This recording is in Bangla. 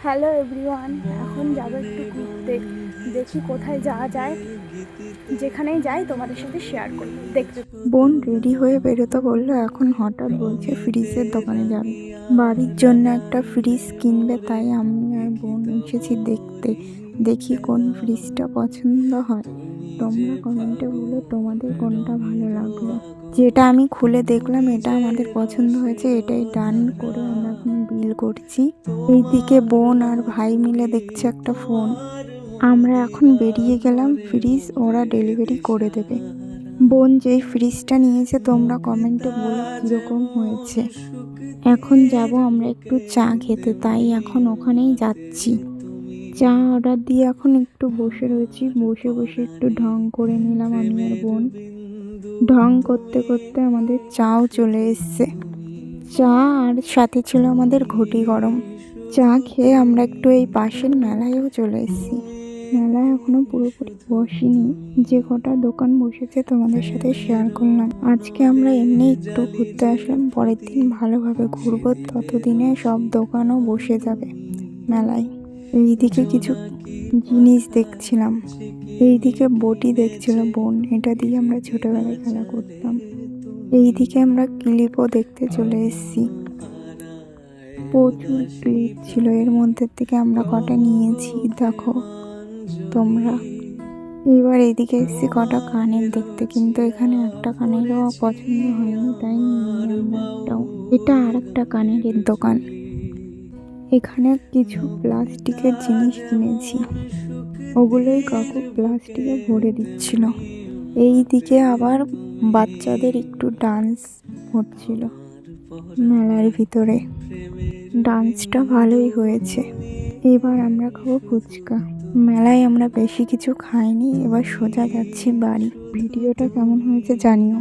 হ্যালো এভরিওয়ান, এখন যাবো একটু ঘুরতে। দেখি কোথায় যাওয়া যায়। যেখানেই যাই তোমাদের সাথে শেয়ার করব। দেখতে বোন রেডি হয়ে বেরোতে বললো, এখন হঠাৎ বলছে ফ্রিজের দোকানে যাবে, বাড়ির জন্য একটা ফ্রিজ কিনবে। তাই আমি আর বোন এসেছি দেখতে। দেখি কোন ফ্রিজটা পছন্দ হয়। তোমরা কমেন্টে বলো তোমাদের কোনটা ভালো লাগলো। যেটা আমি খুলে দেখলাম এটা আমাদের পছন্দ হয়েছে, এটাই ডান করে আমরা এখন বিল করছি। এইদিকে বোন আর ভাই মিলে দেখছে একটা ফোন। আমরা এখন বেরিয়ে গেলাম, ফ্রিজ ওরা ডেলিভারি করে দেবে। বোন যেই ফ্রিজটা নিয়েছে তোমরা কমেন্টে বলো কীরকম হয়েছে। এখন যাব আমরা একটু চা খেতে, তাই এখন ওখানেই যাচ্ছি। চা অর্ডার দিয়ে এখন একটু বসে রয়েছি, বসে বসে একটু ঢং করে নিলাম আমি আর বোন। ঢং করতে করতে আমাদের চাও চলে এসছে। চা আর সাথে ছিল আমাদের ঘটি গরম। চা খেয়ে আমরা একটু এই পাশের মেলায়ও চলে এসেছি। মেলায় এখনো পুরোপুরি বসিনি, যে কটা দোকান বসেছে তোমাদের সাথে শেয়ার করলাম। আজকে আমরা এমনি একটু ঘুরতে আসলাম, পরের দিন ভালোভাবে ঘুরবো, ততদিনে সব দোকানও বসে যাবে মেলায়। এইদিকে কিছু জিনিস দেখছিলাম, এইদিকে বটি দেখছিল বোন, এটা দিয়ে আমরা ছোটবেলায় খেলা করতাম। এইদিকে আমরা ক্লিপও দেখতে চলে এসেছি, প্রচুর ক্লিপ ছিল, এর মধ্যে থেকে আমরা কটা নিয়েছি দেখো তোমরা। এবার এদিকে এসেছি কটা কানের দেখতে, কিন্তু এখানে একটা কানেরও পছন্দ হয়নি, তাই নিইনি আমরা একটাও। এটা আর একটা কানের দোকান। এখানে কিছু প্লাস্টিকের জিনিস কিনেছি, ওগুলোই কাকু প্লাস্টিকে ভরে দিচ্ছিল। এই দিকে আবার বাচ্চাদের একটু ডান্স হচ্ছিল মেলার ভিতরে, ডান্সটা ভালোই হয়েছে। এবার আমরা খাবো ফুচকা। মেলায় আমরা বেশি কিছু খাইনি, এবার সোজা যাচ্ছি বাড়ি। ভিডিওটা কেমন হয়েছে জানিও।